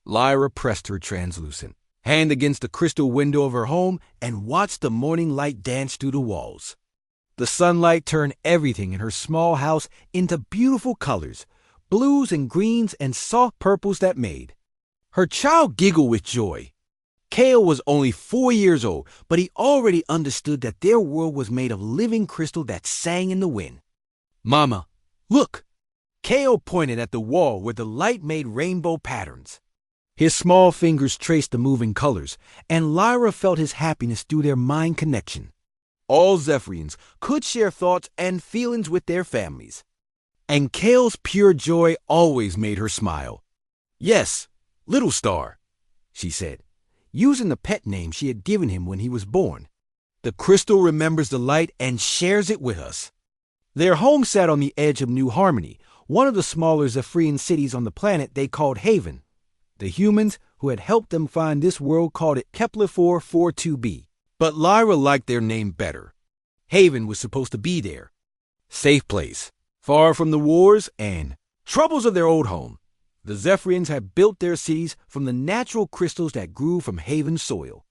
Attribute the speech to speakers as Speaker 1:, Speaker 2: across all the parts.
Speaker 1: Lyra pressed her translucent hand against the crystal window of her home and watched the morning light dance through the walls. The sunlight turned everything in her small house into beautiful colors, blues and greens and soft purples that made her child giggle with joy. Kale was only 4 years old, but he already understood that their world was made of living crystal that sang in the wind. "Mama, look!" Kale pointed at the wall where the light made rainbow patterns. His small fingers traced the moving colors, and Lyra felt his happiness through their mind connection. All Zephyrians could share thoughts and feelings with their families, and Kale's pure joy always made her smile. "Yes, Little Star," she said, using the pet name she had given him when he was born. "The crystal remembers the light and shares it with us." Their home sat on the edge of New Harmony, one of the smaller Zephyrian cities on the planet they called Haven. The humans who had helped them find this world called it Kepler 442b, but Lyra liked their name better. Haven was supposed to be their safe place, far from the wars and troubles of their old home. The Zephyrians had built their cities from the natural crystals that grew from Haven's soil.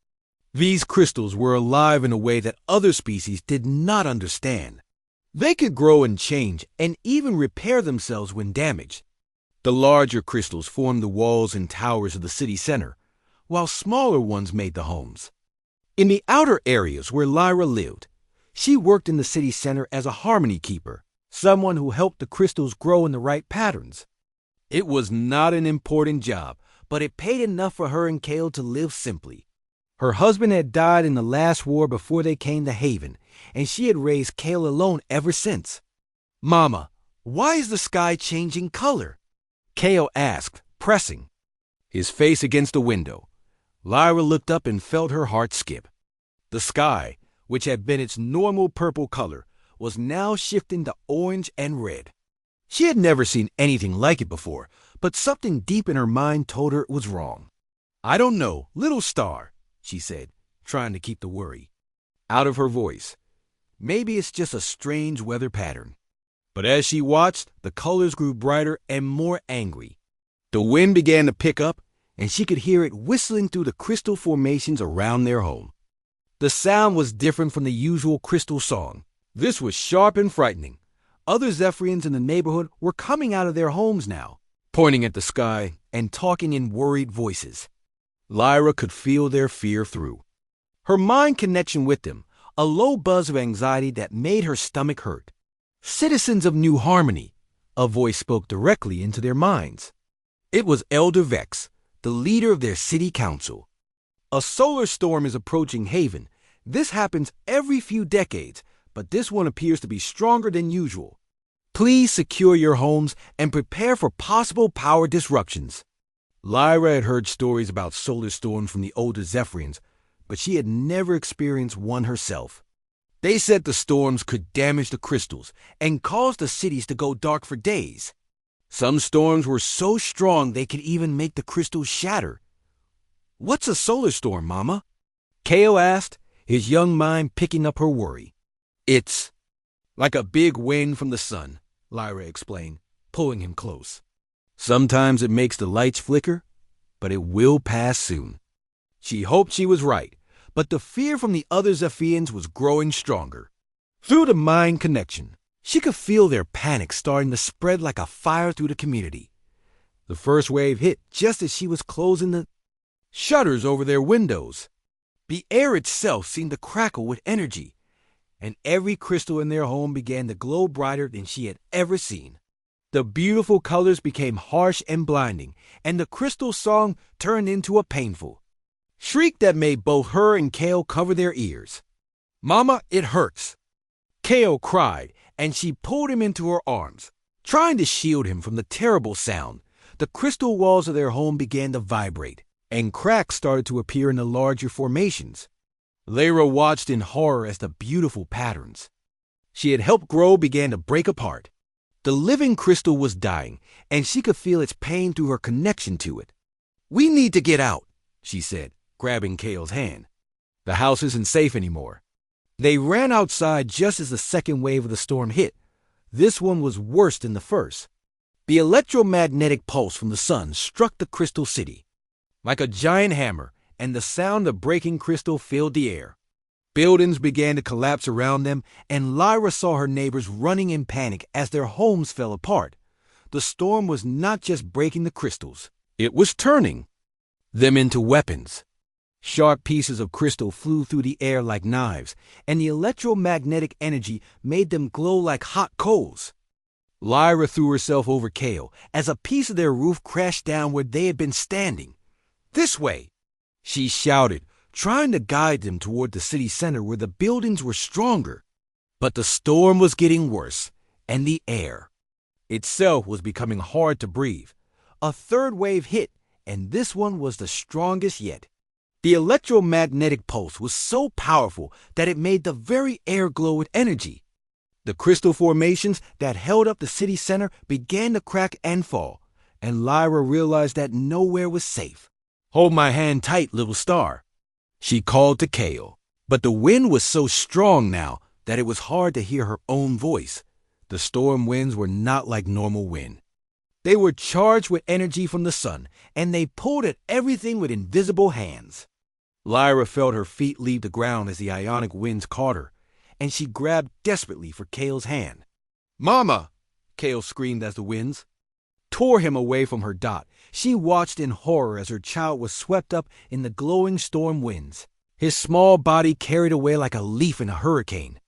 Speaker 1: These crystals were alive in a way that other species did not understand. They could grow and change and even repair themselves when damaged. The larger crystals formed the walls and towers of the city center, while smaller ones made the homes. In the outer areas where Lyra lived, she worked in the city center as a harmony keeper, someone who helped the crystals grow in the right patterns. It was not an important job, but it paid enough for her and Kale to live simply. Her husband had died in the last war before they came to Haven, and she had raised Kale alone ever since. "Mama, why is the sky changing color?" Kale asked, pressing his face against the window. Lyra looked up and felt her heart skip. The sky, which had been its normal purple color, was now shifting to orange and red. She had never seen anything like it before, but something deep in her mind told her it was wrong. "I don't know, Little Star," she said, trying to keep the worry out of her voice. "Maybe it's just a strange weather pattern." But as she watched, the colors grew brighter and more angry. The wind began to pick up, and she could hear it whistling through the crystal formations around their home. The sound was different from the usual crystal song. This was sharp and frightening. Other Zephyrians in the neighborhood were coming out of their homes now, pointing at the sky and talking in worried voices. Lyra could feel their fear through her mind connection with them, a low buzz of anxiety that made her stomach hurt. "Citizens of New Harmony," a voice spoke directly into their minds. It was Elder Vex, the leader of their city council. "A solar storm is approaching Haven. This happens every few decades, but this one appears to be stronger than usual. Please secure your homes and prepare for possible power disruptions." Lyra had heard stories about solar storms from the older Zephyrians, but she had never experienced one herself. They said the storms could damage the crystals and cause the cities to go dark for days. Some storms were so strong they could even make the crystals shatter. "What's a solar storm, Mama?" Kale asked, his young mind picking up her worry. "It's like a big wind from the sun," Lyra explained, pulling him close. "Sometimes it makes the lights flicker, but it will pass soon." She hoped she was right, but the fear from the other Zephyrians was growing stronger. Through the mind connection, she could feel their panic starting to spread like a fire through the community. The first wave hit just as she was closing the shutters over their windows. The air itself seemed to crackle with energy, and every crystal in their home began to glow brighter than she had ever seen. The beautiful colors became harsh and blinding, and the crystal song turned into a painful shriek that made both her and Kale cover their ears. "Mama, it hurts!" Kale cried, and she pulled him into her arms, trying to shield him from the terrible sound. The crystal walls of their home began to vibrate, and cracks started to appear in the larger formations. Lyra watched in horror as the beautiful patterns she had helped grow began to break apart. The living crystal was dying, and she could feel its pain through her connection to it. "We need to get out," she said, grabbing Kale's hand. "The house isn't safe anymore." They ran outside just as the second wave of the storm hit. This one was worse than the first. The electromagnetic pulse from the sun struck the crystal city. like a giant hammer, and the sound of breaking crystal filled the air. Buildings began to collapse around them, and Lyra saw her neighbors running in panic as their homes fell apart. The storm was not just breaking the crystals, it was turning them into weapons. Sharp pieces of crystal flew through the air like knives, and the electromagnetic energy made them glow like hot coals. Lyra threw herself over Kale as a piece of their roof crashed down where they had been standing. "This way!" she shouted, trying to guide them toward the city center where the buildings were stronger. But the storm was getting worse, and the air itself was becoming hard to breathe. A third wave hit, and this one was the strongest yet. The electromagnetic pulse was so powerful that it made the very air glow with energy. The crystal formations that held up the city center began to crack and fall, and Lyra realized that nowhere was safe. "Hold my hand tight, little star," she called to Kale. But the wind was so strong now that it was hard to hear her own voice. The storm winds were not like normal wind. They were charged with energy from the sun, and they pulled at everything with invisible hands. Lyra felt her feet leave the ground as the ionic winds caught her, and she grabbed desperately for Kale's hand. "Mama!" Kale screamed as the winds tore him away from her dot. She watched in horror as her child was swept up in the glowing storm winds, his small body carried away like a leaf in a hurricane.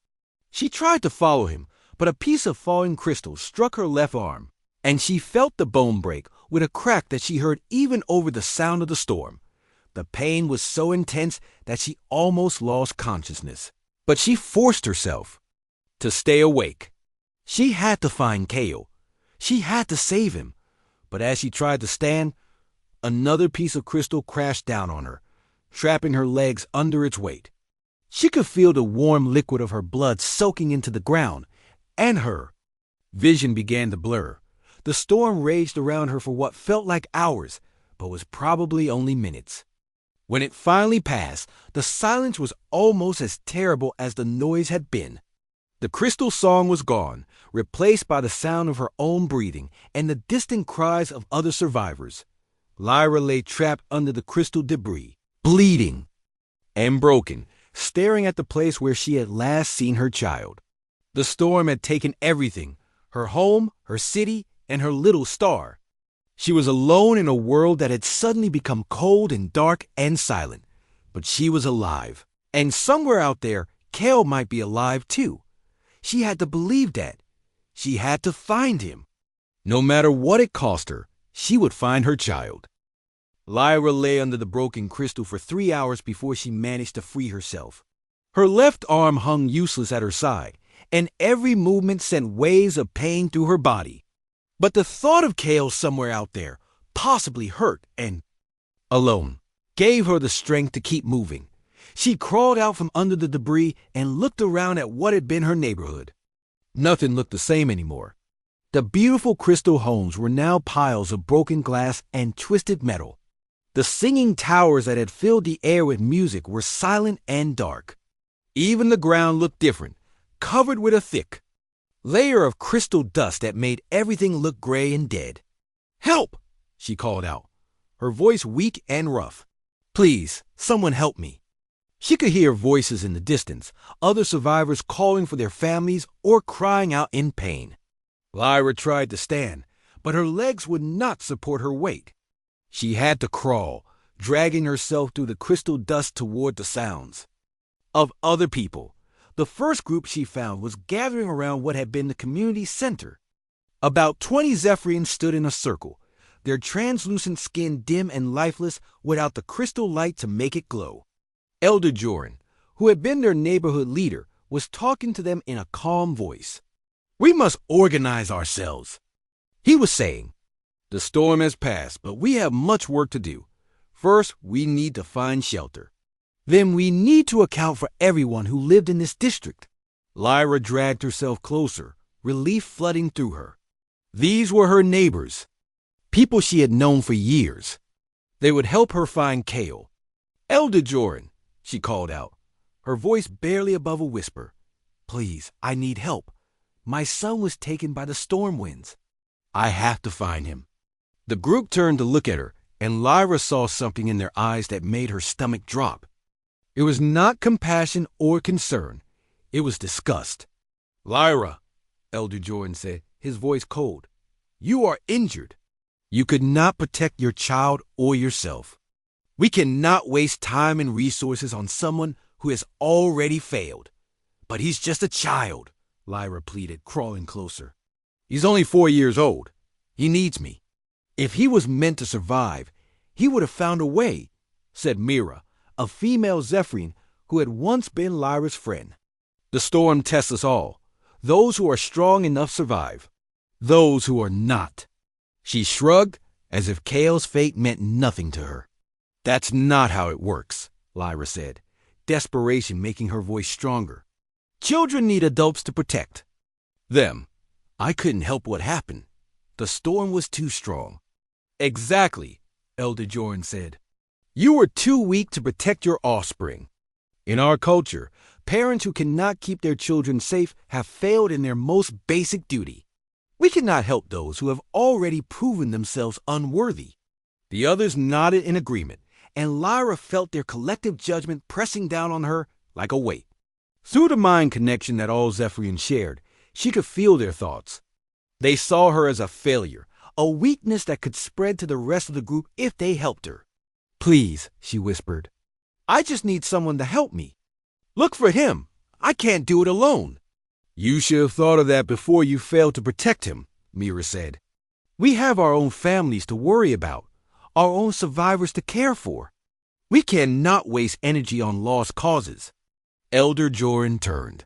Speaker 1: She tried to follow him, but a piece of falling crystal struck her left arm, and she felt the bone break with a crack that she heard even over the sound of the storm. The pain was so intense that she almost lost consciousness. But she forced herself to stay awake. She had to find Kale. She had to save him. But as she tried to stand, another piece of crystal crashed down on her, trapping her legs under its weight. She could feel the warm liquid of her blood soaking into the ground, and her vision began to blur. The storm raged around her for what felt like hours, but was probably only minutes. When it finally passed, the silence was almost as terrible as the noise had been. The crystal song was gone, replaced by the sound of her own breathing and the distant cries of other survivors. Lyra lay trapped under the crystal debris, bleeding and broken, staring at the place where she had last seen her child. The storm had taken everything: her home, her city, and her little star. She was alone in a world that had suddenly become cold and dark and silent. But she was alive. And somewhere out there, Kale might be alive too. She had to believe that. She had to find him. No matter what it cost her, she would find her child. Lyra lay under the broken crystal for 3 hours before she managed to free herself. Her left arm hung useless at her side, and every movement sent waves of pain through her body. But the thought of Kale somewhere out there, possibly hurt and alone, gave her the strength to keep moving. She crawled out from under the debris and looked around at what had been her neighborhood. Nothing looked the same anymore. The beautiful crystal homes were now piles of broken glass and twisted metal. The singing towers that had filled the air with music were silent and dark. Even the ground looked different, covered with a thick layer of crystal dust that made everything look gray and dead. "Help!" she called out, her voice weak and rough. "Please, someone help me." She could hear voices in the distance, other survivors calling for their families or crying out in pain. Lyra tried to stand, but her legs would not support her weight. She had to crawl, dragging herself through the crystal dust toward the sounds of other people. The first group she found was gathering around what had been the community center. About 20 Zephyrians stood in a circle, their translucent skin dim and lifeless without the crystal light to make it glow. Elder Joran, who had been their neighborhood leader, was talking to them in a calm voice. "We must organize ourselves," he was saying. "The storm has passed, but we have much work to do. First, we need to find shelter. Then we need to account for everyone who lived in this district." Lyra dragged herself closer, relief flooding through her. These were her neighbors, people she had known for years. They would help her find Kale. "Elder Joran," she called out, her voice barely above a whisper. "Please, I need help. My son was taken by the storm winds. I have to find him." The group turned to look at her, and Lyra saw something in their eyes that made her stomach drop. It was not compassion or concern. It was disgust. "Lyra," Elder Jordan said, his voice cold, "you are injured. You could not protect your child or yourself. We cannot waste time and resources on someone who has already failed." "But he's just a child," Lyra pleaded, crawling closer. "He's only 4 years old. He needs me." "If he was meant to survive, he would have found a way," said Mira, a female Zephyrian who had once been Lyra's friend. "The storm tests us all. Those who are strong enough survive. Those who are not." She shrugged as if Kale's fate meant nothing to her. "That's not how it works," Lyra said, desperation making her voice stronger. "Children need adults to protect them. I couldn't help what happened. The storm was too strong." "Exactly," Elder Jordan said. "You were too weak to protect your offspring. In our culture, parents who cannot keep their children safe have failed in their most basic duty. We cannot help those who have already proven themselves unworthy." The others nodded in agreement, and Lyra felt their collective judgment pressing down on her like a weight. Through the mind connection that all Zephyrians shared, she could feel their thoughts. They saw her as a failure, a weakness that could spread to the rest of the group if they helped her. "Please," she whispered. "I just need someone to help me. Look for him. I can't do it alone." "You should have thought of that before you failed to protect him," Mira said. "We have our own families to worry about, our own survivors to care for. We cannot waste energy on lost causes." Elder Jordan turned,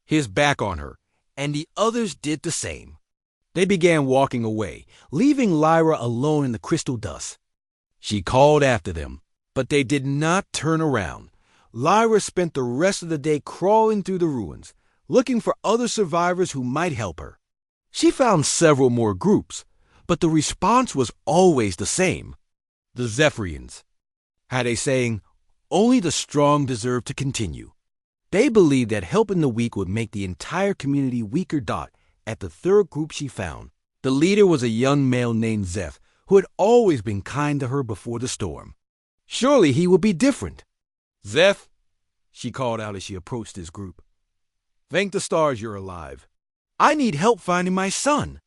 Speaker 1: his back on her, and the others did the same. They began walking away, leaving Lyra alone in the crystal dust. She called after them, but they did not turn around. Lyra spent the rest of the day crawling through the ruins, looking for other survivors who might help her. She found several more groups, but the response was always the same. The Zephyrians had a saying, "Only the strong deserve to continue." They believed that helping the weak would make the entire community weaker. At the third group she found, the leader was a young male named Zeph, who had always been kind to her before the storm. Surely he would be different. "Zeph," she called out as she approached his group. "Thank the stars you're alive. I need help finding my son."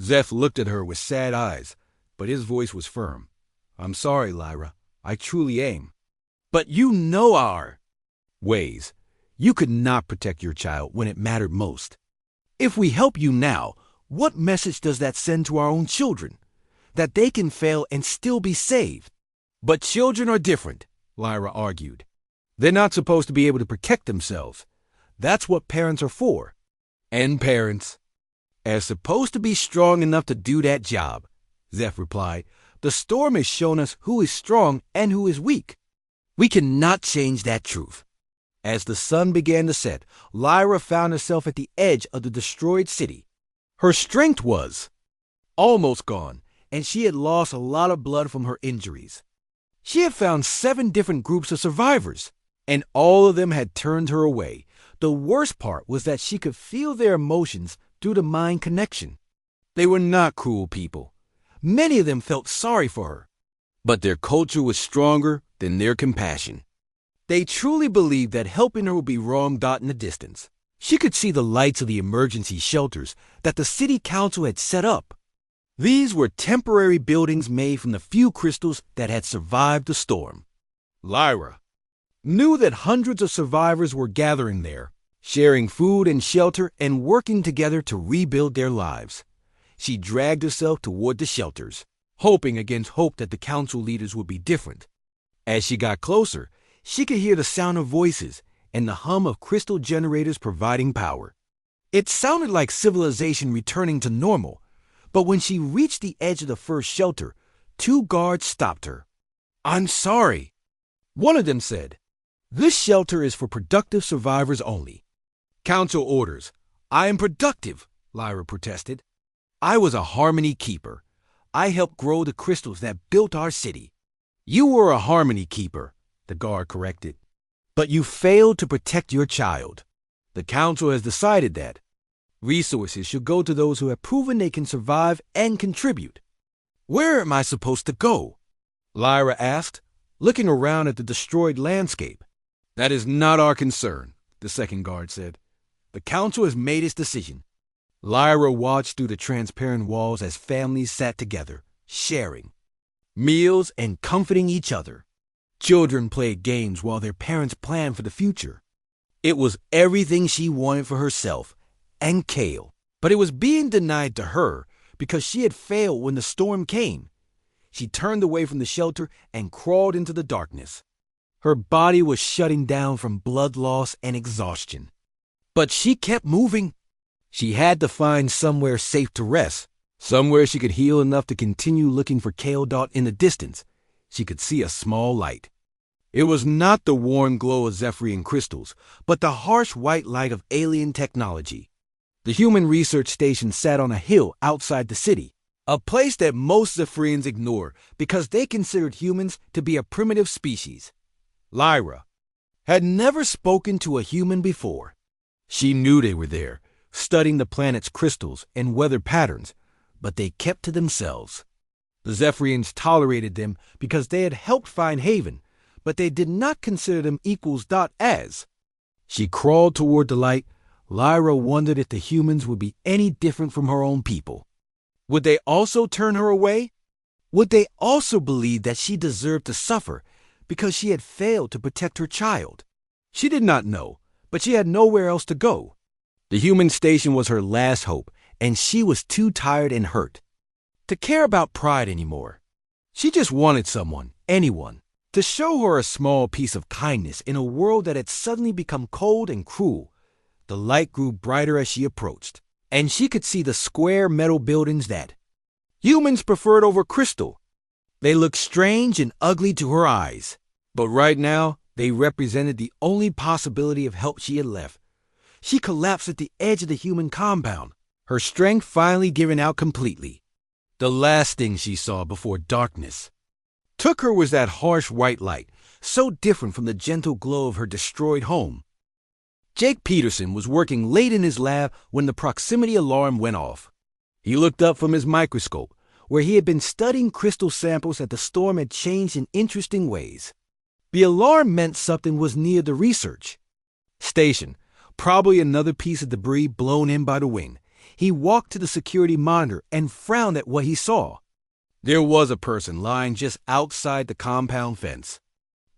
Speaker 1: Zeph looked at her with sad eyes, but his voice was firm. "I'm sorry, Lyra. I truly am. But you know our ways. You could not protect your child when it mattered most. If we help you now, what message does that send to our own children? That they can fail and still be saved." "But children are different," Lyra argued. "They're not supposed to be able to protect themselves. That's what parents are for. And parents are supposed to be strong enough to do that job," Zeph replied. "The storm has shown us who is strong and who is weak. We cannot change that truth." As the sun began to set, Lyra found herself at the edge of the destroyed city. Her strength was almost gone, and she had lost a lot of blood from her injuries. She had found 7 different groups of survivors, and all of them had turned her away. The worst part was that she could feel their emotions through the mind connection. They were not cruel people. Many of them felt sorry for her, but their culture was stronger than their compassion. They truly believed that helping her would be wrong. In the distance, she could see the lights of the emergency shelters that the city council had set up. These were temporary buildings made from the few crystals that had survived the storm. Lyra knew that hundreds of survivors were gathering there, sharing food and shelter and working together to rebuild their lives. She dragged herself toward the shelters, hoping against hope that the council leaders would be different. As she got closer, she could hear the sound of voices and the hum of crystal generators providing power. It sounded like civilization returning to normal, but when she reached the edge of the first shelter, 2 guards stopped her. "I'm sorry," one of them said. "This shelter is for productive survivors only." "Council orders. I am productive," Lyra protested. "I was a harmony keeper. I helped grow the crystals that built our city." "You were a harmony keeper," the guard corrected, "but you failed to protect your child. The council has decided that resources should go to those who have proven they can survive and contribute." "Where am I supposed to go?" Lyra asked, looking around at the destroyed landscape. That is not our concern, the second guard said. The council has made its decision. Lyra watched through the transparent walls as families sat together, sharing meals and comforting each other. Children played games while their parents planned for the future. It was everything she wanted for herself and Kale, but it was being denied to her because she had failed when the storm came. She turned away from the shelter and crawled into the darkness. Her body was shutting down from blood loss and exhaustion. But she kept moving. She had to find somewhere safe to rest, somewhere she could heal enough to continue looking for Kale Dot in the distance. She could see a small light. It was not the warm glow of Zephyrian crystals, but the harsh white light of alien technology. The human research station sat on a hill outside the city, a place that most Zephyrians ignore because they considered humans to be a primitive species. Lyra had never spoken to a human before. She knew they were there, studying the planet's crystals and weather patterns, but they kept to themselves. The Zephyrians tolerated them because they had helped find Haven, but they did not consider them equals. As she crawled toward the light, Lyra wondered if the humans would be any different from her own people. Would they also turn her away? Would they also believe that she deserved to suffer because she had failed to protect her child? She did not know, but she had nowhere else to go. The human station was her last hope, and she was too tired and hurt to care about pride anymore. She just wanted someone, anyone, to show her a small piece of kindness in a world that had suddenly become cold and cruel. The light grew brighter as she approached, and she could see the square metal buildings that humans preferred over crystal. They looked strange and ugly to her eyes, but right now they represented the only possibility of help she had left. She collapsed at the edge of the human compound, her strength finally giving out completely. The last thing she saw before darkness took her was that harsh white light, so different from the gentle glow of her destroyed home. Jake Peterson was working late in his lab when the proximity alarm went off. He looked up from his microscope, where he had been studying crystal samples that the storm had changed in interesting ways. The alarm meant something was near the research station, probably another piece of debris blown in by the wind. He walked to the security monitor and frowned at what he saw. There was a person lying just outside the compound fence.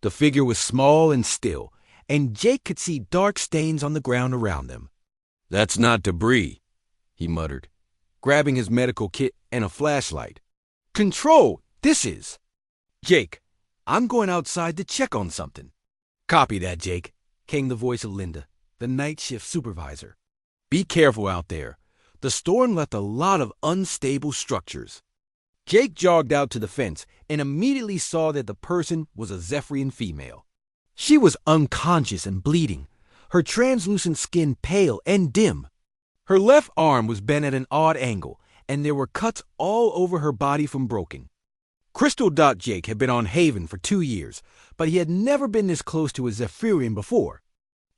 Speaker 1: The figure was small and still, and Jake could see dark stains on the ground around them. "That's not debris," he muttered, grabbing his medical kit and a flashlight. "Control, this is." "Jake, I'm going outside to check on something." "Copy that, Jake," came the voice of Linda, the night shift supervisor. "Be careful out there. The storm left a lot of unstable structures." Jake jogged out to the fence and immediately saw that the person was a Zephyrian female. She was unconscious and bleeding, her translucent skin pale and dim. Her left arm was bent at an odd angle, and there were cuts all over her body from broken. Crystal Dot Jake had been on Haven for 2 years, but he had never been this close to a Zephyrian before.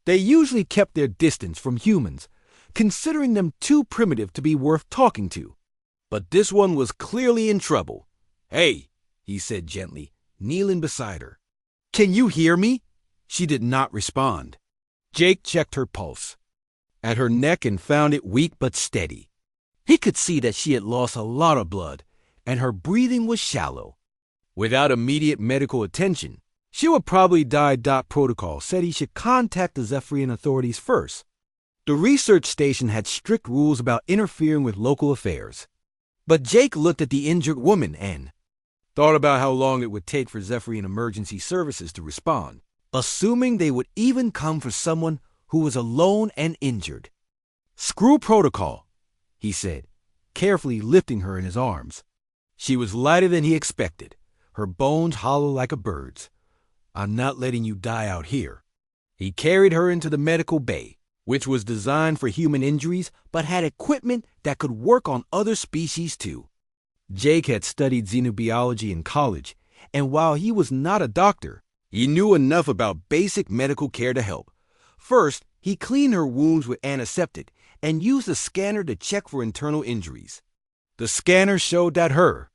Speaker 1: They usually kept their distance from humans, considering them too primitive to be worth talking to. But this one was clearly in trouble. "Hey," he said gently, kneeling beside her. "Can you hear me?" She did not respond. Jake checked her pulse at her neck and found it weak but steady. He could see that she had lost a lot of blood, and her breathing was shallow. Without immediate medical attention, she would probably die. Protocol said he should contact the Zephyrian authorities first. The research station had strict rules about interfering with local affairs. But Jake looked at the injured woman and thought about how long it would take for Zephyrian emergency services to respond, assuming they would even come for someone who was alone and injured. "Screw protocol," he said, carefully lifting her in his arms. She was lighter than he expected, her bones hollow like a bird's. "I'm not letting you die out here." He carried her into the medical bay, which was designed for human injuries but had equipment that could work on other species too. Jake had studied xenobiology in college, and while he was not a doctor, he knew enough about basic medical care to help. First, he cleaned her wounds with antiseptic and used a scanner to check for internal injuries. The scanner showed that her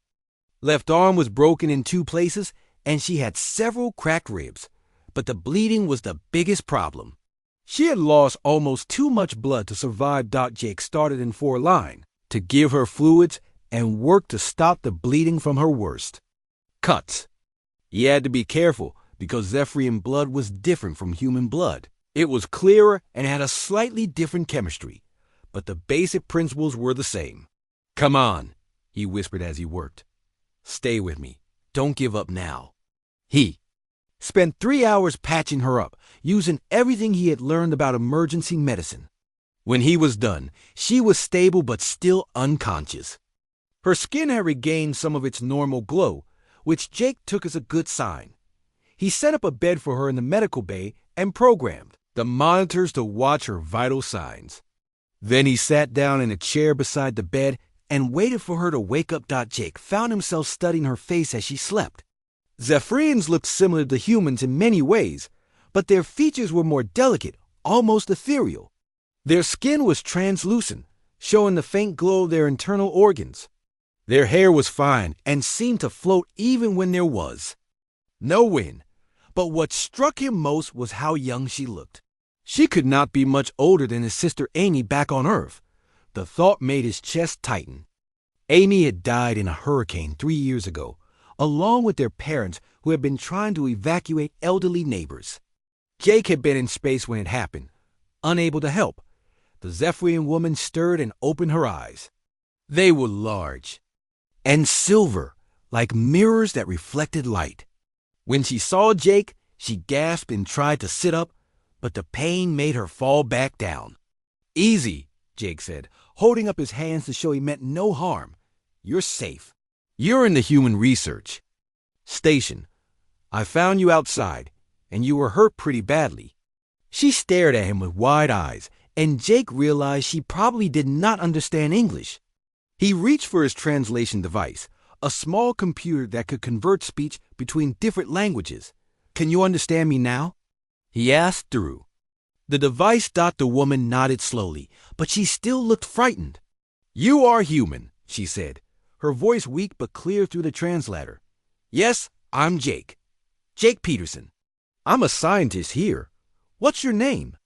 Speaker 1: Left arm was broken in 2 places, and she had several cracked ribs. But the bleeding was the biggest problem. She had lost almost too much blood to survive. Jake started in 4 line to give her fluids and work to stop the bleeding from her worst cuts. He had to be careful because Zephyrian blood was different from human blood. It was clearer and had a slightly different chemistry, but the basic principles were the same. "Come on," he whispered as he worked. "Stay with me. Don't give up now." He spent 3 hours patching her up, using everything he had learned about emergency medicine. When he was done, she was stable but still unconscious. Her skin had regained some of its normal glow, which Jake took as a good sign. He set up a bed for her in the medical bay and programmed the monitors to watch her vital signs. Then he sat down in a chair beside the bed and waited for her to wake up. Jake found himself studying her face as she slept. Zephyrians looked similar to humans in many ways, but their features were more delicate, almost ethereal. Their skin was translucent, showing the faint glow of their internal organs. Their hair was fine and seemed to float even when there was no wind. But what struck him most was how young she looked. She could not be much older than his sister Amy back on Earth. The thought made his chest tighten. Amy had died in a hurricane 3 years ago, along with their parents who had been trying to evacuate elderly neighbors. Jake had been in space when it happened, unable to help. The Zephyrian woman stirred and opened her eyes. They were large and silver, like mirrors that reflected light. When she saw Jake, she gasped and tried to sit up, but the pain made her fall back down. "Easy," Jake said, holding up his hands to show he meant no harm. "You're safe. You're in the human research station. I found you outside, and you were hurt pretty badly." She stared at him with wide eyes, and Jake realized she probably did not understand English. He reached for his translation device, a small computer that could convert speech between different languages. "Can you understand me now?" he asked through the device. The woman nodded slowly, but she still looked frightened. "You are human," she said, her voice weak but clear through the translator. "Yes, I'm Jake. Jake Peterson. I'm a scientist here. What's your name?"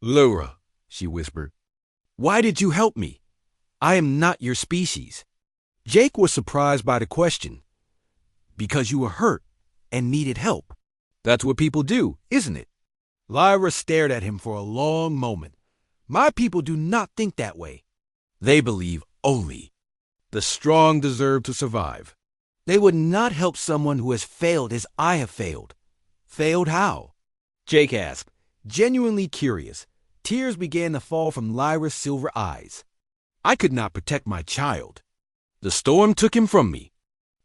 Speaker 1: "Laura," she whispered. "Why did you help me? I am not your species." Jake was surprised by the question. "Because you were hurt and needed help. That's what people do, isn't it?" Lyra stared at him for a long moment. "My people do not think that way. They believe only the strong deserve to survive. They would not help someone who has failed as I have failed." "Failed how?" Jake asked, genuinely curious. Tears began to fall from Lyra's silver eyes. "I could not protect my child. The storm took him from me.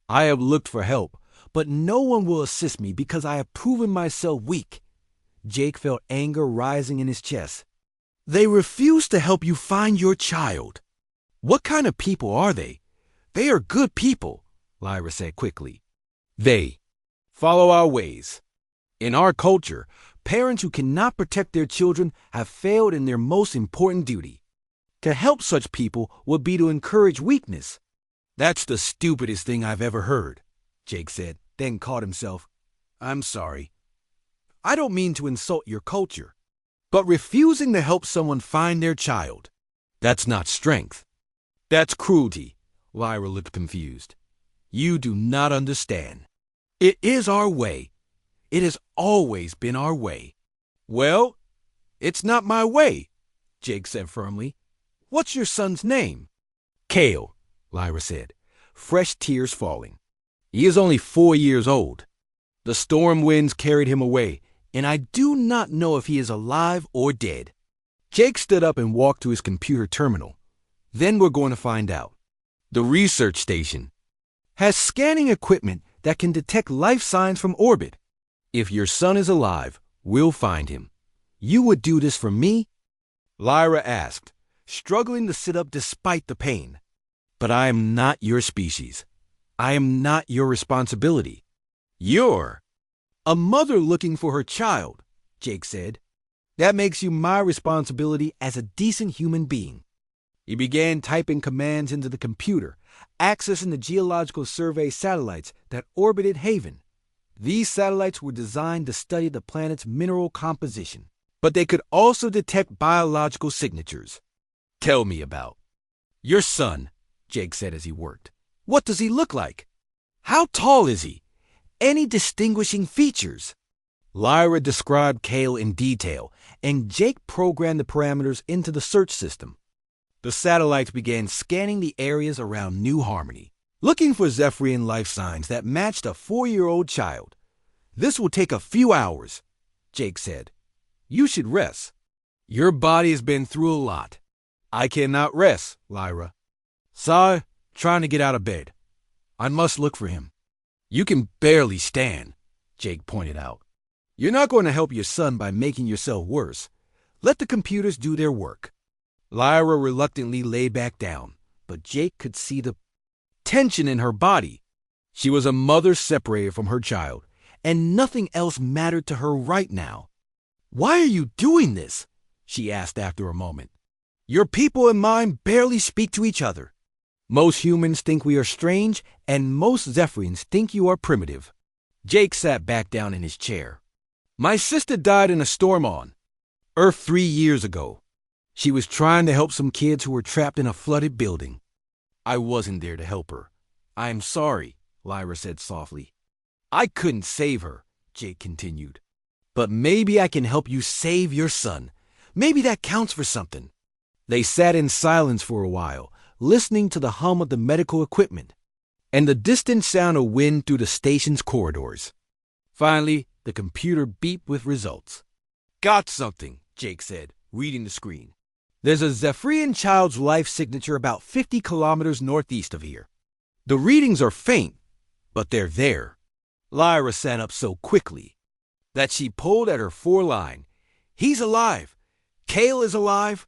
Speaker 1: I have looked for help, but no one will assist me because I have proven myself weak." Jake felt anger rising in his chest. "They refuse to help you find your child. What kind of people are they?" "They are good people," Lyra said quickly. "They follow our ways. In our culture, parents who cannot protect their children have failed in their most important duty. To help such people would be to encourage weakness." "That's the stupidest thing I've ever heard," Jake said, then caught himself. "I'm sorry. I don't mean to insult your culture. But refusing to help someone find their child, that's not strength. That's cruelty." Lyra looked confused. "You do not understand. It is our way. It has always been our way." "Well, it's not my way," Jake said firmly. "What's your son's name?" "Kale," Lyra said, fresh tears falling. "He is only 4 years old. The storm winds carried him away, and I do not know if he is alive or dead." Jake stood up and walked to his computer terminal. "Then we're going to find out. The research station has scanning equipment that can detect life signs from orbit. If your son is alive, we'll find him. You would do this for me?" Lyra asked, struggling to sit up despite the pain. "But I am not your species. I am not your responsibility. You're a mother looking for her child," Jake said. "That makes you my responsibility as a decent human being." He began typing commands into the computer, accessing the geological survey satellites that orbited Haven. These satellites were designed to study the planet's mineral composition, but they could also detect biological signatures. Tell me about your son, Jake said as he worked. What does he look like? How tall is he? Any distinguishing features? Lyra described Kale in detail, and Jake programmed the parameters into the search system. The satellites began scanning the areas around New Harmony, looking for Zephyrian life signs that matched a 4-year-old child. This will take a few hours, Jake said. You should rest. Your body has been through a lot. I cannot rest, Lyra. Sigh, trying to get out of bed. I must look for him. You can barely stand, Jake pointed out. You're not going to help your son by making yourself worse. Let the computers do their work. Lyra reluctantly lay back down, but Jake could see the tension in her body. She was a mother separated from her child, and nothing else mattered to her right now. Why are you doing this? She asked after a moment. Your people and mine barely speak to each other. Most humans think we are strange, and most Zephyrians think you are primitive. Jake sat back down in his chair. My sister died in a storm on Earth 3 years ago. She was trying to help some kids who were trapped in a flooded building. I wasn't there to help her. I am sorry, Lyra said softly. I couldn't save her, Jake continued. But maybe I can help you save your son. Maybe that counts for something. They sat in silence for a while, listening to the hum of the medical equipment and the distant sound of wind through the station's corridors. Finally, the computer beeped with results. Got something, Jake said, reading the screen. There's a Zephyrian child's life signature about 50 kilometers northeast of here. The readings are faint, but they're there. Lyra sat up so quickly that she pulled at her foreline. He's alive. Kale is alive.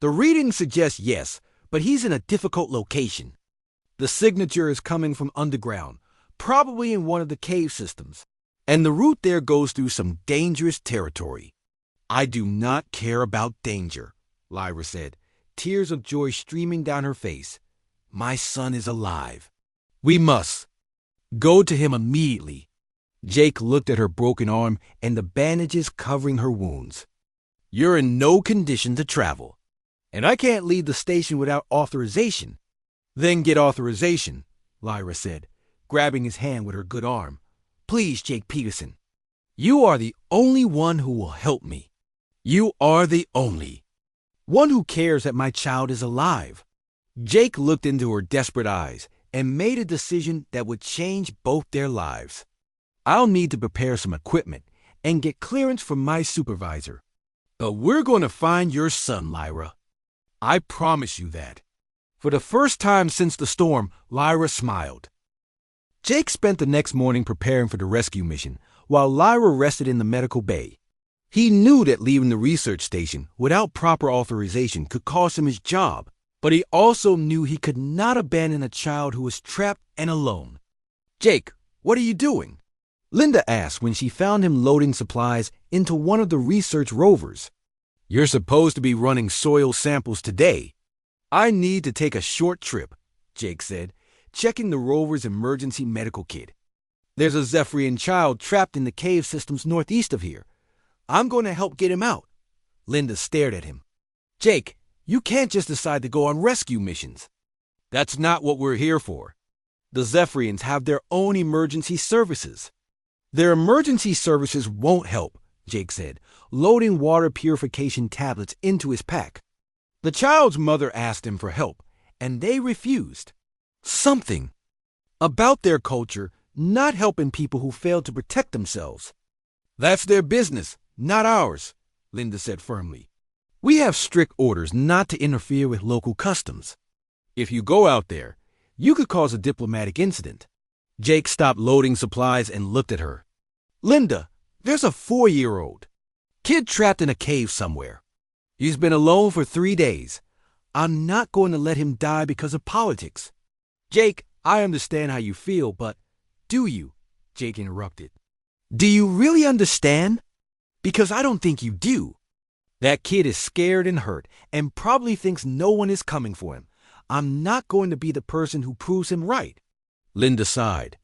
Speaker 1: The readings suggest yes, but he's in a difficult location. The signature is coming from underground, probably in one of the cave systems, and the route there goes through some dangerous territory. I do not care about danger, Lyra said, tears of joy streaming down her face. My son is alive. We must go to him immediately. Jake looked at her broken arm and the bandages covering her wounds. You're in no condition to travel, and I can't leave the station without authorization. Then get authorization, Lyra said, grabbing his hand with her good arm. Please, Jake Peterson. You are the only one who will help me. You are the only one who cares that my child is alive. Jake looked into her desperate eyes and made a decision that would change both their lives. I'll need to prepare some equipment and get clearance from my supervisor. But we're going to find your son, Lyra. I promise you that. For the first time since the storm, Lyra smiled. Jake spent the next morning preparing for the rescue mission, while Lyra rested in the medical bay. He knew that leaving the research station without proper authorization could cost him his job, but he also knew he could not abandon a child who was trapped and alone. Jake, what are you doing? Linda asked when she found him loading supplies into one of the research rovers. You're supposed to be running soil samples today. I need to take a short trip, Jake said, checking the rover's emergency medical kit. There's a Zephyrian child trapped in the cave systems northeast of here. I'm going to help get him out. Linda stared at him. Jake, you can't just decide to go on rescue missions. That's not what we're here for. The Zephyrians have their own emergency services. Their emergency services won't help, Jake said, loading water purification tablets into his pack. The child's mother asked him for help, and they refused. Something about their culture not helping people who fail to protect themselves. That's their business, not ours, Linda said firmly. We have strict orders not to interfere with local customs. If you go out there, you could cause a diplomatic incident. Jake stopped loading supplies and looked at her. Linda, there's a 4-year-old kid trapped in a cave somewhere. He's been alone for 3 days. I'm not going to let him die because of politics. Jake, I understand how you feel, but do you? Jake interrupted. Do you really understand? Because I don't think you do. That kid is scared and hurt and probably thinks no one is coming for him. I'm not going to be the person who proves him right. Linda sighed.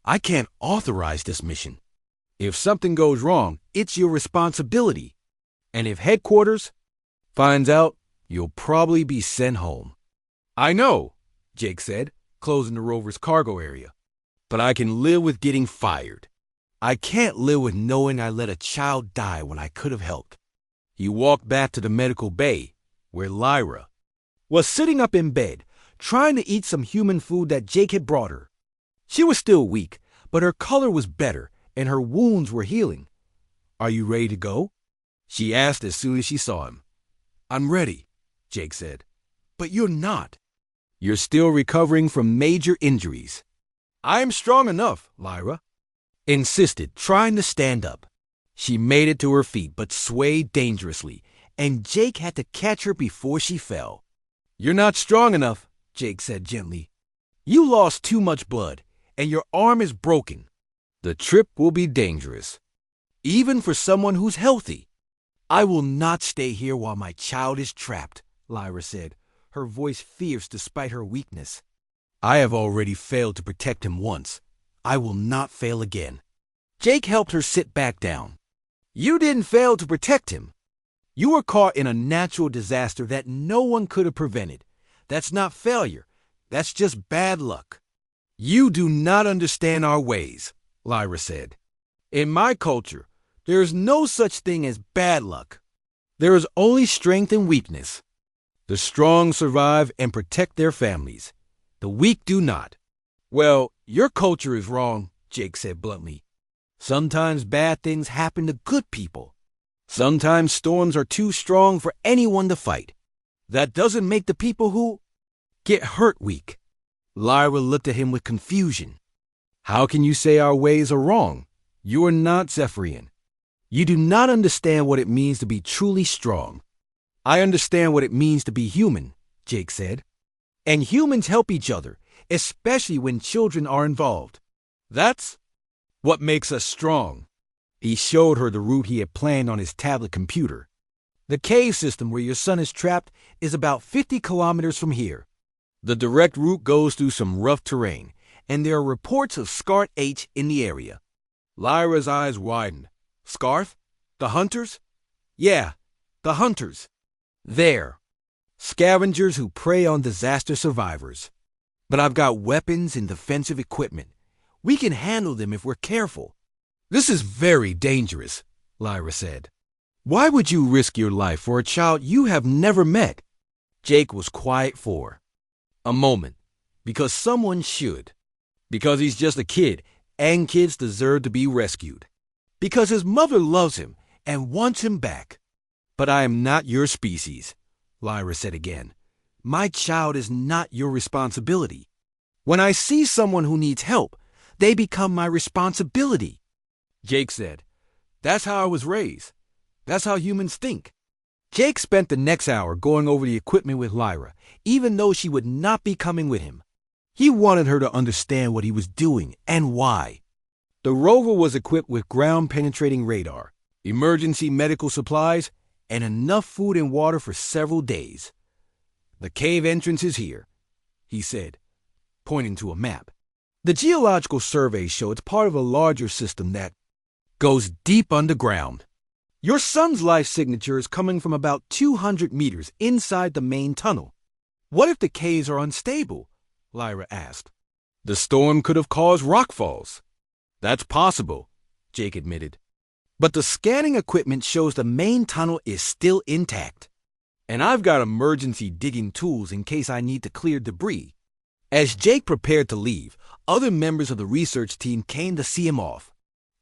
Speaker 1: I can't authorize this mission. If something goes wrong, it's your responsibility. And if headquarters finds out, you'll probably be sent home. I know, Jake said, closing the rover's cargo area. But I can live with getting fired. I can't live with knowing I let a child die when I could have helped. He walked back to the medical bay, where Lyra was sitting up in bed, trying to eat some human food that Jake had brought her. She was still weak, but her color was better, and her wounds were healing. Are you ready to go? She asked as soon as she saw him. I'm ready, Jake said. But you're not. You're still recovering from major injuries. I'm strong enough, Lyra insisted, trying to stand up. She made it to her feet, but swayed dangerously, and Jake had to catch her before she fell. You're not strong enough, Jake said gently. You lost too much blood, and your arm is broken. The trip will be dangerous, even for someone who's healthy. I will not stay here while my child is trapped, Lyra said, her voice fierce despite her weakness. I have already failed to protect him once. I will not fail again. Jake helped her sit back down. You didn't fail to protect him. You were caught in a natural disaster that no one could have prevented. That's not failure. That's just bad luck. You do not understand our ways, Lyra said. In my culture, there is no such thing as bad luck. There is only strength and weakness. The strong survive and protect their families. The weak do not. Well, your culture is wrong, Jake said bluntly. Sometimes bad things happen to good people. Sometimes storms are too strong for anyone to fight. That doesn't make the people who get hurt weak. Lyra looked at him with confusion. How can you say our ways are wrong? You are not Zephyrian. You do not understand what it means to be truly strong. I understand what it means to be human, Jake said. And humans help each other, especially when children are involved. That's what makes us strong. He showed her the route he had planned on his tablet computer. The cave system where your son is trapped is about 50 kilometers from here. The direct route goes through some rough terrain, and there are reports of Scarth H in the area. Lyra's eyes widened. Scarth? The hunters? Yeah, the hunters. There. Scavengers who prey on disaster survivors. But I've got weapons and defensive equipment. We can handle them if we're careful. This is very dangerous, Lyra said. Why would you risk your life for a child you have never met? Jake was quiet for a moment. Because someone should. Because he's just a kid, and kids deserve to be rescued. Because his mother loves him and wants him back. But I am not your species, Lyra said again. My child is not your responsibility. When I see someone who needs help, they become my responsibility. Jake said, that's how I was raised. That's how humans think. Jake spent the next hour going over the equipment with Lyra, even though she would not be coming with him. He wanted her to understand what he was doing and why. The rover was equipped with ground-penetrating radar, emergency medical supplies, and enough food and water for several days. The cave entrance is here, he said, pointing to a map. The geological surveys show it's part of a larger system that goes deep underground. Your son's life signature is coming from about 200 meters inside the main tunnel. What if the caves are unstable? Lyra asked. The storm could have caused rockfalls. That's possible, Jake admitted. But the scanning equipment shows the main tunnel is still intact. And I've got emergency digging tools in case I need to clear debris. As Jake prepared to leave, other members of the research team came to see him off.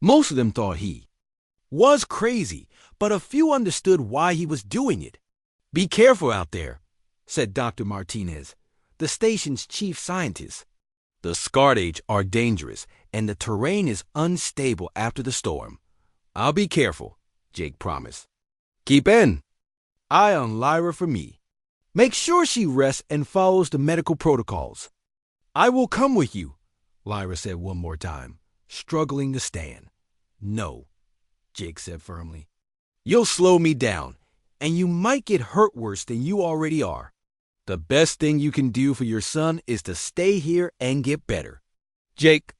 Speaker 1: Most of them thought he was crazy, but a few understood why he was doing it. Be careful out there, said Dr. Martinez, the station's chief scientist. The Scarth are dangerous, and the terrain is unstable after the storm. I'll be careful, Jake promised. Keep an eye on Lyra for me. Make sure she rests and follows the medical protocols. I will come with you, Lyra said one more time, struggling to stand. No, Jake said firmly. You'll slow me down, and you might get hurt worse than you already are. The best thing you can do for your son is to stay here and get better. Jake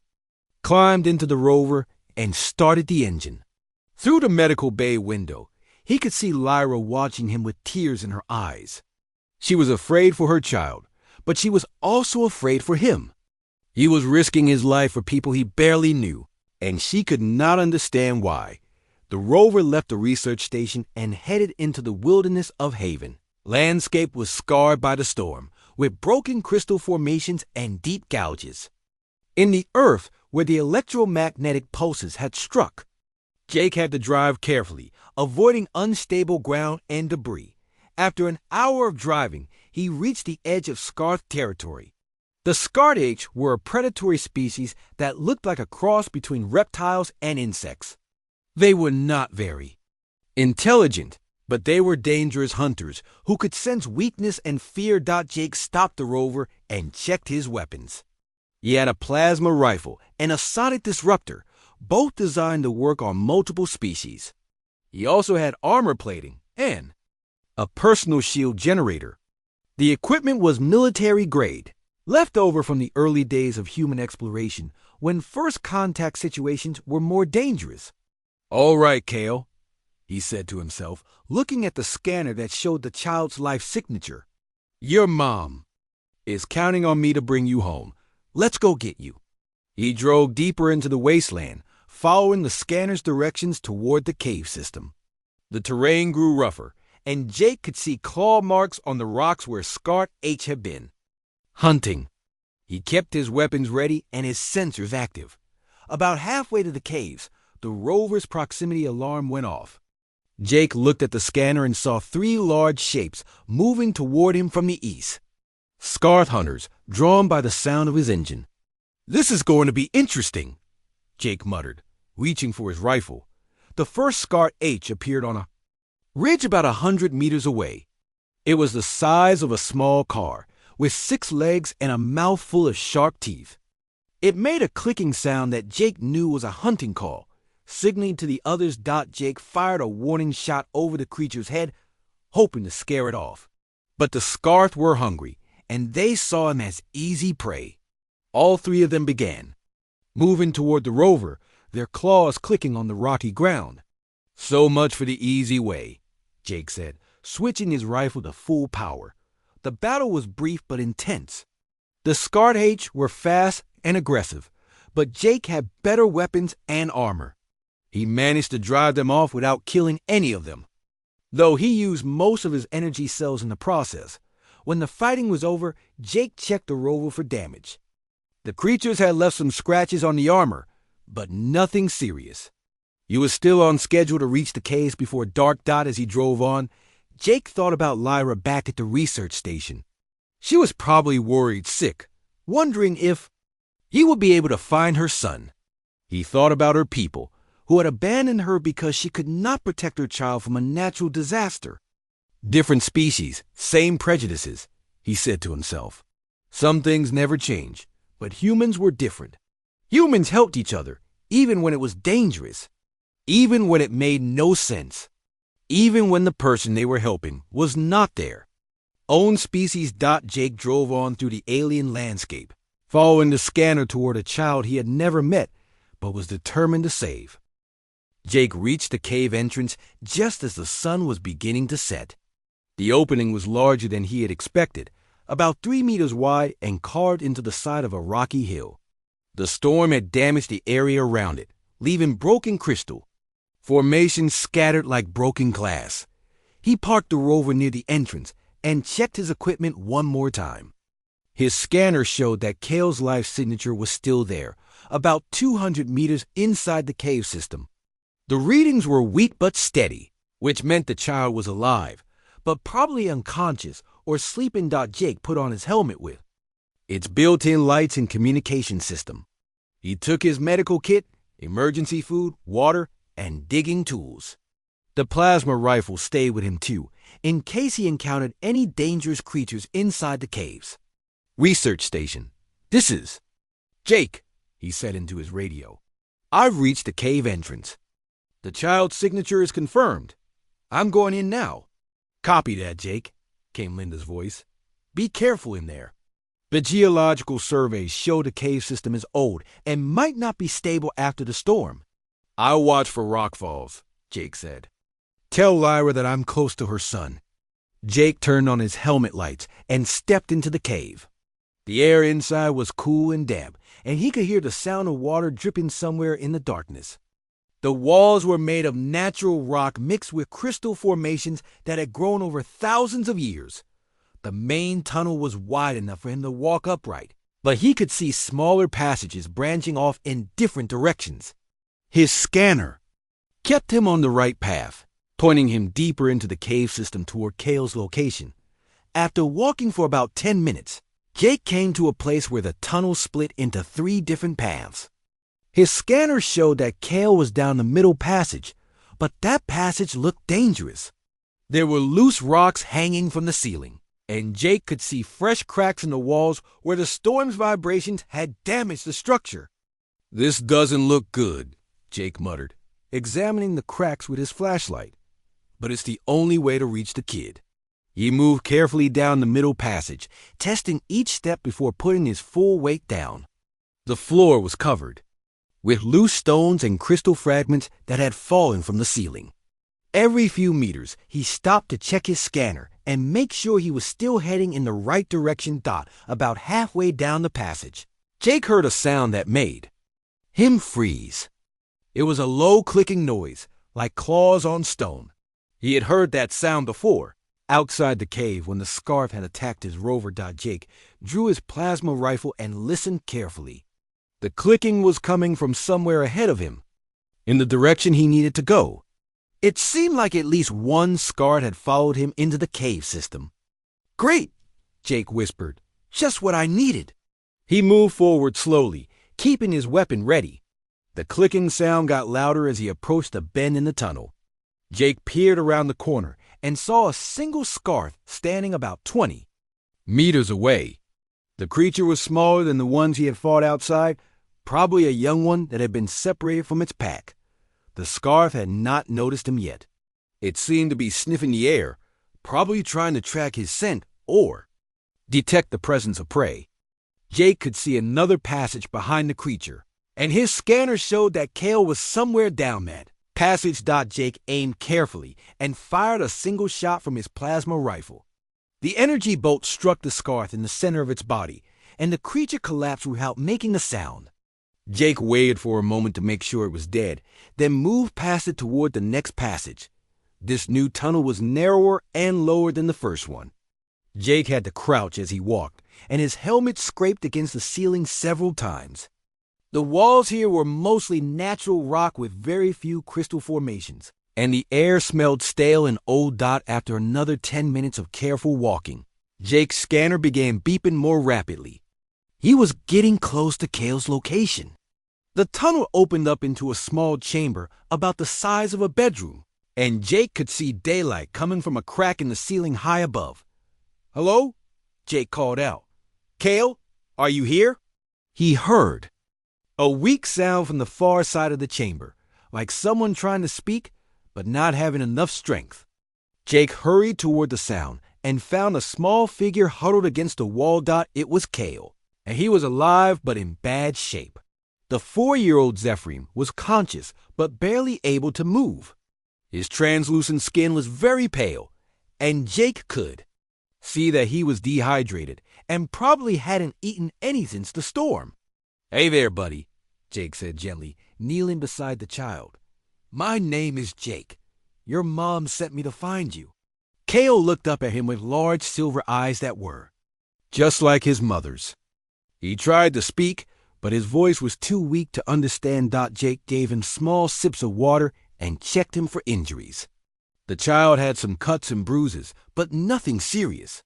Speaker 1: climbed into the rover and started the engine. Through the medical bay window, he could see Lyra watching him with tears in her eyes. She was afraid for her child, but she was also afraid for him. He was risking his life for people he barely knew, and she could not understand why. The rover left the research station and headed into the wilderness of Haven. Landscape was scarred by the storm, with broken crystal formations and deep gouges. In the earth, where the electromagnetic pulses had struck, Jake had to drive carefully, avoiding unstable ground and debris. After an hour of driving, he reached the edge of Scarth territory. The Scarth were a predatory species that looked like a cross between reptiles and insects. They were not very intelligent, but they were dangerous hunters who could sense weakness and fear. Jake stopped the rover and checked his weapons. He had a plasma rifle and a sonic disruptor, both designed to work on multiple species. He also had armor plating and a personal shield generator. The equipment was military grade, left over from the early days of human exploration when first contact situations were more dangerous. "All right, Kale," he said to himself, looking at the scanner that showed the child's life signature. "Your mom is counting on me to bring you home. Let's go get you." He drove deeper into the wasteland, following the scanner's directions toward the cave system. The terrain grew rougher, and Jake could see claw marks on the rocks where Scarth H had been. Hunting. He kept his weapons ready and his sensors active. About halfway to the caves, the rover's proximity alarm went off. Jake looked at the scanner and saw 3 large shapes moving toward him from the east. Scarth hunters, drawn by the sound of his engine. "This is going to be interesting," Jake muttered, reaching for his rifle. The first Scarth H appeared on a ridge about 100 meters away. It was the size of a small car, with 6 legs and a mouth full of sharp teeth. It made a clicking sound that Jake knew was a hunting call. Signaling to the others, Jake fired a warning shot over the creature's head, hoping to scare it off. But the Scarth were hungry, and they saw him as easy prey. All 3 of them began moving toward the rover, their claws clicking on the rocky ground. "So much for the easy way," Jake said, switching his rifle to full power. The battle was brief but intense. The Scarth H were fast and aggressive, but Jake had better weapons and armor. He managed to drive them off without killing any of them, though he used most of his energy cells in the process. When the fighting was over, Jake checked the rover for damage. The creatures had left some scratches on the armor, but nothing serious. He was still on schedule to reach the caves before dark. As he drove on, Jake thought about Lyra back at the research station. She was probably worried sick, wondering if he would be able to find her son. He thought about her people, who had abandoned her because she could not protect her child from a natural disaster. Different species, same prejudices, he said to himself. Some things never change, but humans were different. Humans helped each other, even when it was dangerous, even when it made no sense, even when the person they were helping was not there. Own species. Jake drove on through the alien landscape, following the scanner toward a child he had never met, but was determined to save. Jake reached the cave entrance just as the sun was beginning to set. The opening was larger than he had expected, about 3 meters wide and carved into the side of a rocky hill. The storm had damaged the area around it, leaving broken crystal formations scattered like broken glass. He parked the rover near the entrance and checked his equipment one more time. His scanner showed that Kale's life signature was still there, about 200 meters inside the cave system. The readings were weak but steady, which meant the child was alive, but probably unconscious or sleeping. Jake put on his helmet with its built-in lights and communication system. He took his medical kit, emergency food, water, and digging tools. The plasma rifle stayed with him too, in case he encountered any dangerous creatures inside the caves. Research station. "This is Jake," he said into his radio. "I've reached the cave entrance. The child's signature is confirmed. I'm going in now." "Copy that, Jake," came Linda's voice. Be careful in there. The geological surveys show the cave system is old and might not be stable after the storm. I'll watch for rockfalls, Jake said. Tell Lyra that I'm close to her son. Jake turned on his helmet lights and stepped into the cave. The air inside was cool and damp, and he could hear the sound of water dripping somewhere in the darkness. The walls were made of natural rock mixed with crystal formations that had grown over thousands of years. The main tunnel was wide enough for him to walk upright, but he could see smaller passages branching off in different directions. His scanner kept him on the right path, pointing him deeper into the cave system toward Kale's location. After walking for about 10 minutes, Jake came to a place where the tunnel split into 3 different paths. His scanner showed that Kale was down the middle passage, but that passage looked dangerous. There were loose rocks hanging from the ceiling, and Jake could see fresh cracks in the walls where the storm's vibrations had damaged the structure. "This doesn't look good," Jake muttered, examining the cracks with his flashlight. But it's the only way to reach the kid. He moved carefully down the middle passage, testing each step before putting his full weight down. The floor was covered with loose stones and crystal fragments that had fallen from the ceiling. Every few meters, he stopped to check his scanner and make sure he was still heading in the right direction. About halfway down the passage, Jake heard a sound that made him freeze. It was a low clicking noise, like claws on stone. He had heard that sound before, outside the cave when the scarf had attacked his rover. Jake drew his plasma rifle and listened carefully. The clicking was coming from somewhere ahead of him, in the direction he needed to go. It seemed like at least one Scarred had followed him into the cave system. "Great," Jake whispered. "Just what I needed." He moved forward slowly, keeping his weapon ready. The clicking sound got louder as he approached a bend in the tunnel. Jake peered around the corner and saw a single Scarf standing about 20 meters away. The creature was smaller than the ones he had fought outside, probably a young one that had been separated from its pack. The Scarf had not noticed him yet. It seemed to be sniffing the air, probably trying to track his scent or detect the presence of prey. Jake could see another passage behind the creature, and his scanner showed that Kale was somewhere down that passage. Jake aimed carefully and fired a single shot from his plasma rifle. The energy bolt struck the Scarf in the center of its body, and the creature collapsed without making a sound. Jake waited for a moment to make sure it was dead, then moved past it toward the next passage. This new tunnel was narrower and lower than the first one. Jake had to crouch as he walked, and his helmet scraped against the ceiling several times. The walls here were mostly natural rock with very few crystal formations, and the air smelled stale and old. After another 10 minutes of careful walking, Jake's scanner began beeping more rapidly. He was getting close to Kale's location. The tunnel opened up into a small chamber about the size of a bedroom, and Jake could see daylight coming from a crack in the ceiling high above. "Hello?" Jake called out. "Kale, are you here?" He heard a weak sound from the far side of the chamber, like someone trying to speak but not having enough strength. Jake hurried toward the sound and found a small figure huddled against the wall. It was Kale, and he was alive but in bad shape. The 4-year-old Zephyrim was conscious but barely able to move. His translucent skin was very pale, and Jake could see that he was dehydrated and probably hadn't eaten any since the storm. "Hey there, buddy," Jake said gently, kneeling beside the child. "My name is Jake. Your mom sent me to find you." Kale looked up at him with large silver eyes that were just like his mother's. He tried to speak, but his voice was too weak to understand. Jake gave him small sips of water and checked him for injuries. The child had some cuts and bruises, but nothing serious.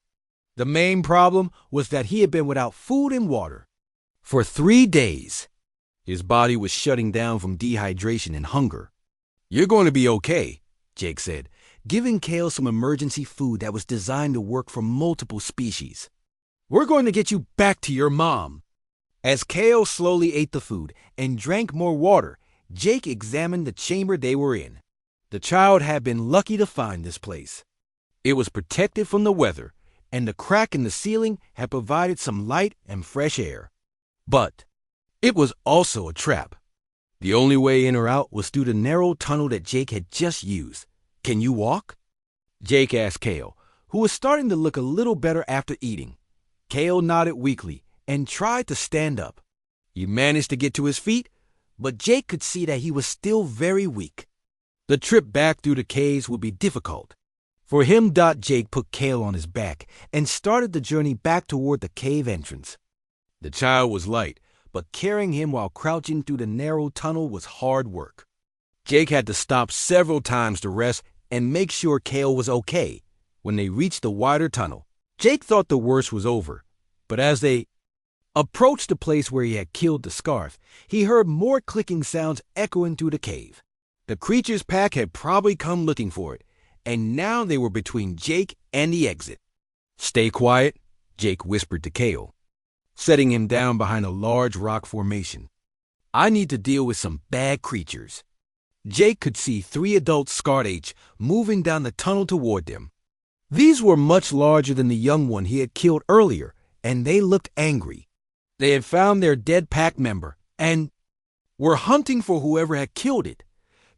Speaker 1: The main problem was that he had been without food and water for 3 days. His body was shutting down from dehydration and hunger. "You're going to be okay," Jake said, giving Kale some emergency food that was designed to work for multiple species. "We're going to get you back to your mom." As Kale slowly ate the food and drank more water, Jake examined the chamber they were in. The child had been lucky to find this place. It was protected from the weather, and the crack in the ceiling had provided some light and fresh air. But it was also a trap. The only way in or out was through the narrow tunnel that Jake had just used. "Can you walk?" Jake asked Kale, who was starting to look a little better after eating. Kale nodded weakly and tried to stand up. He managed to get to his feet, but Jake could see that he was still very weak. The trip back through the caves would be difficult. For him, Jake put Kale on his back and started the journey back toward the cave entrance. The child was light, but carrying him while crouching through the narrow tunnel was hard work. Jake had to stop several times to rest and make sure Kale was okay. When they reached the wider tunnel, Jake thought the worst was over, but as they approached the place where he had killed the scarf, he heard more clicking sounds echoing through the cave. The creature's pack had probably come looking for it, and now they were between Jake and the exit. "Stay quiet," Jake whispered to Kale, setting him down behind a large rock formation. "I need to deal with some bad creatures." Jake could see 3 adult Scarch moving down the tunnel toward them. These were much larger than the young one he had killed earlier, and they looked angry. They had found their dead pack member and were hunting for whoever had killed it.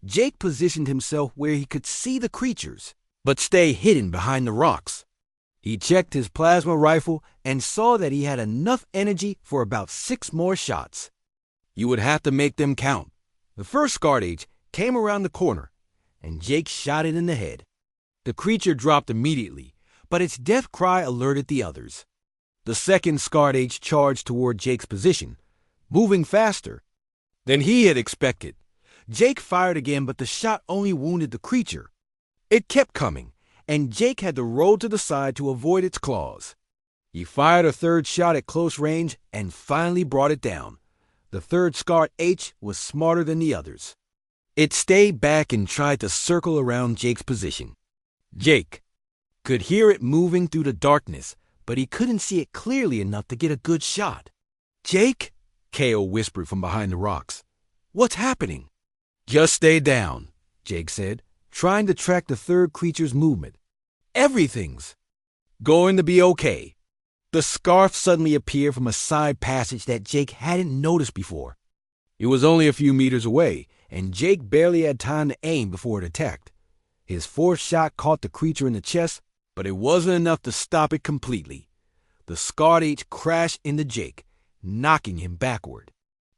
Speaker 1: Jake positioned himself where he could see the creatures, but stay hidden behind the rocks. He checked his plasma rifle and saw that he had enough energy for about 6 more shots. You would have to make them count. The first Scarch came around the corner, and Jake shot it in the head. The creature dropped immediately, but its death cry alerted the others. The second Scarch charged toward Jake's position, moving faster than he had expected. Jake fired again, but the shot only wounded the creature. It kept coming, and Jake had to roll to the side to avoid its claws. He fired a third shot at close range and finally brought it down. The third Scarch was smarter than the others. It stayed back and tried to circle around Jake's position. Jake could hear it moving through the darkness, but he couldn't see it clearly enough to get a good shot. "Jake?" Kale whispered from behind the rocks. "What's happening?" "Just stay down," Jake said, trying to track the third creature's movement. "Everything's going to be okay." The scarf suddenly appeared from a side passage that Jake hadn't noticed before. It was only a few meters away, and Jake barely had time to aim before it attacked. His fourth shot caught the creature in the chest, but it wasn't enough to stop it completely. The Scarch crashed into Jake, knocking him backward.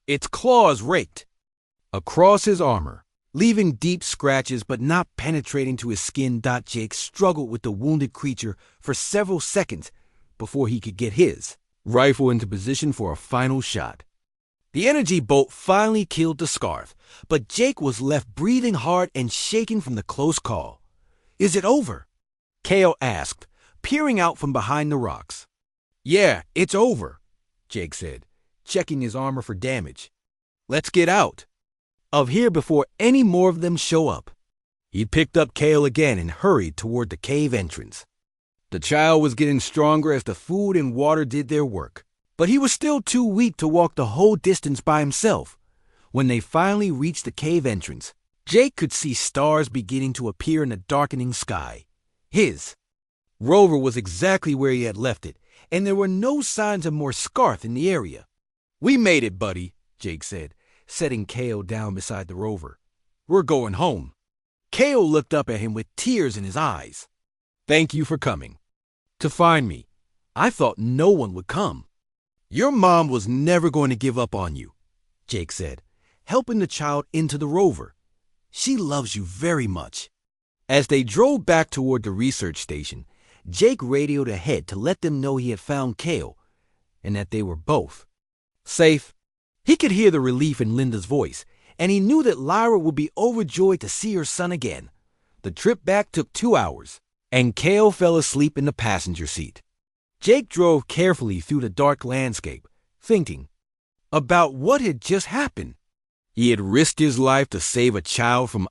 Speaker 1: Its claws raked across his armor, leaving deep scratches but not penetrating to his skin. Jake struggled with the wounded creature for several seconds before he could get his rifle into position for a final shot. The energy bolt finally killed the scarf, but Jake was left breathing hard and shaking from the close call. "Is it over?" Kale asked, peering out from behind the rocks. "Yeah, it's over," Jake said, checking his armor for damage. "Let's get out of here before any more of them show up." He picked up Kale again and hurried toward the cave entrance. The child was getting stronger as the food and water did their work, but he was still too weak to walk the whole distance by himself. When they finally reached the cave entrance, Jake could see stars beginning to appear in the darkening sky. His rover was exactly where he had left it, and there were no signs of more scarf in the area. "We made it, buddy," Jake said, setting Kale down beside the rover. "We're going home." Kale looked up at him with tears in his eyes. "Thank you for coming to find me. I thought no one would come." "Your mom was never going to give up on you," Jake said, helping the child into the rover. "She loves you very much." As they drove back toward the research station, Jake radioed ahead to let them know he had found Kale and that they were both safe. He could hear the relief in Linda's voice, and he knew that Lyra would be overjoyed to see her son again. The trip back took 2 hours, and Kale fell asleep in the passenger seat. Jake drove carefully through the dark landscape, thinking about what had just happened. He had risked his life to save a child from